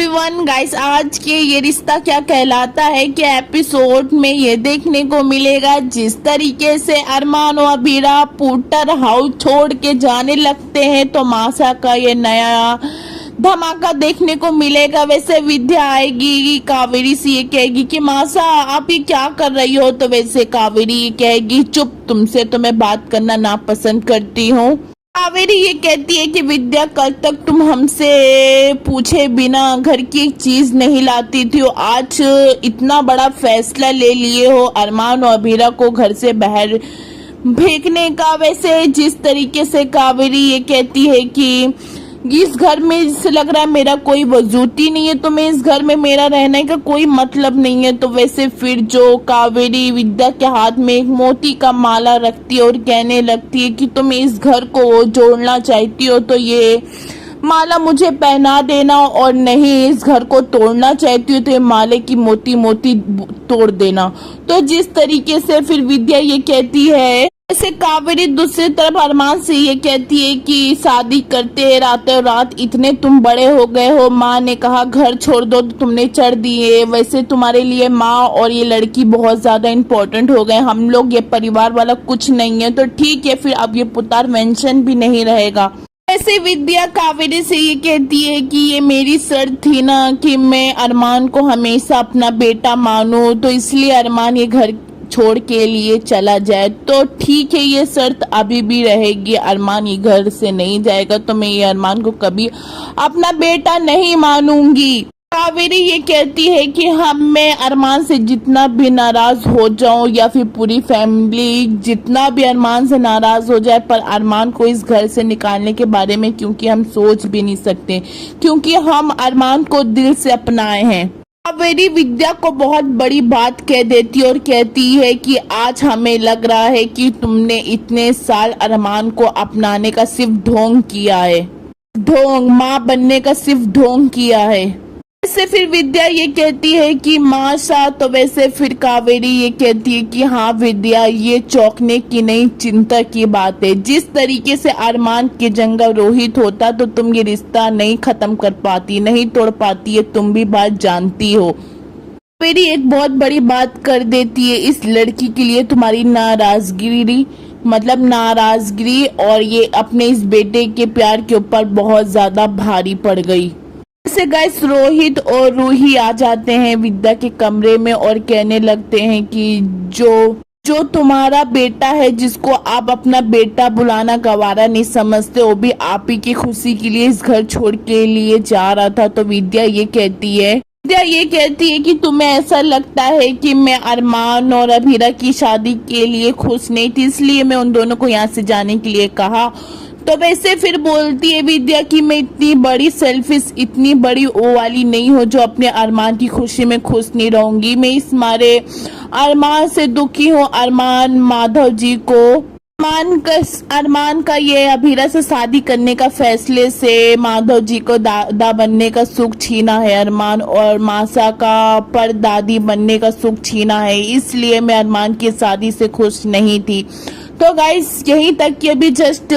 Everyone guys, आज के ये रिश्ता क्या कहलाता है के एपिसोड में ये देखने को मिलेगा जिस तरीके से अरमान और अबीरा पुटर हाउस छोड़ के जाने लगते हैं तो मासा का ये नया धमाका देखने को मिलेगा। वैसे विद्या आएगी, कावेरी से ये कहेगी कि मासा आप ये क्या कर रही हो, तो वैसे कावेरी ये कहेगी चुप, तुमसे तो मैं बात करना नापसंद करती हूँ। कावेरी ये कहती है कि विद्या कल तक तुम हमसे पूछे बिना घर की एक चीज नहीं लाती थी, आज इतना बड़ा फैसला ले लिए हो अरमान और अबीरा को घर से बाहर फेंकने का। वैसे जिस तरीके से कावेरी ये कहती है कि इस घर में जिससे लग रहा है मेरा कोई वजूद ही नहीं है, तो मैं इस घर में मेरा रहने का कोई मतलब नहीं है। तो वैसे फिर जो कावेरी विद्या के हाथ में एक मोती का माला रखती है और कहने लगती है कि तुम इस घर को जोड़ना चाहती हो तो ये माला मुझे पहना देना, और नहीं इस घर को तोड़ना चाहती हो तो ये माले की मोती मोती तोड़ देना। तो जिस तरीके से फिर विद्या ये कहती है, ऐसे कावेरी दूसरी तरफ अरमान से ये कहती है कि शादी करते रातों रात इतने तुम बड़े हो गए हो, माँ ने कहा घर छोड़ दो तो तुमने चढ़ दिए। वैसे तुम्हारे लिए माँ और ये लड़की बहुत ज्यादा इम्पोर्टेंट हो गए, हम लोग ये परिवार वाला कुछ नहीं है, तो ठीक है फिर अब ये पुतार मेंशन भी नहीं रहेगा। ऐसे विद्या कावेरी से ये कहती है कि ये मेरी शर्त थी ना कि मैं अरमान को हमेशा अपना बेटा मानूं, तो इसलिए अरमान ये घर छोड़ के लिए चला जाए तो ठीक है, ये शर्त अभी भी रहेगी। अरमान ये घर से नहीं जाएगा तो मैं ये अरमान को कभी अपना बेटा नहीं मानूंगी। कावेरी ये कहती है कि मैं अरमान से जितना भी नाराज हो जाऊं या फिर पूरी फैमिली जितना भी अरमान से नाराज हो जाए, पर अरमान को इस घर से निकालने के बारे में क्योंकि हम सोच भी नहीं सकते, क्योंकि हम अरमान को दिल से अपनाए हैं। कावेरी विद्या को बहुत बड़ी बात कह देती है और कहती है कि आज हमें लग रहा है कि तुमने इतने साल अरमान को अपनाने का सिर्फ ढोंग किया है, ढोंग माँ बनने का सिर्फ ढोंग किया है। वैसे फिर विद्या ये कहती है कि माँ सा, तो वैसे फिर कावेरी ये कहती है कि हाँ विद्या, ये चौंकने की नहीं चिंता की बात है। जिस तरीके से अरमान के जंगल रोहित होता तो तुम ये रिश्ता नहीं खत्म कर पाती, नहीं तोड़ पाती है, तुम भी बात जानती हो। कावेरी एक बहुत बड़ी बात कर देती है, इस लड़की के लिए तुम्हारी नाराजगी और ये अपने इस बेटे के प्यार के ऊपर बहुत ज्यादा भारी पड़ गई। ऐसे गाइस रोहित और रूही आ जाते हैं विद्या के कमरे में और कहने लगते हैं कि जो तुम्हारा बेटा है, जिसको आप अपना बेटा बुलाना गवारा नहीं समझते, वो भी आप ही की खुशी के लिए इस घर छोड़ के लिए जा रहा था। तो विद्या ये कहती है कि तुम्हें ऐसा लगता है कि मैं अरमान और अबीरा की शादी के लिए खुश नहीं थी, इसलिए मैं उन दोनों को यहाँ से जाने के लिए कहा। तो वैसे फिर बोलती है विद्या कि मैं इतनी बड़ी सेल्फिश, इतनी बड़ी वो वाली नहीं हूँ जो अपने अरमान की खुशी में खुश नहीं रहूंगी। मैं इस मारे अरमान से दुखी हूँ, अरमान माधव जी को अरमान का ये अबीरा से शादी करने का फैसले से माधव जी को दादा बनने का सुख छीना है अरमान, और मासा का परदादी बनने का सुख छीना है, इसलिए मैं अरमान की शादी से खुश नहीं थी। तो गाइस यहीं तक कि अभी जस्ट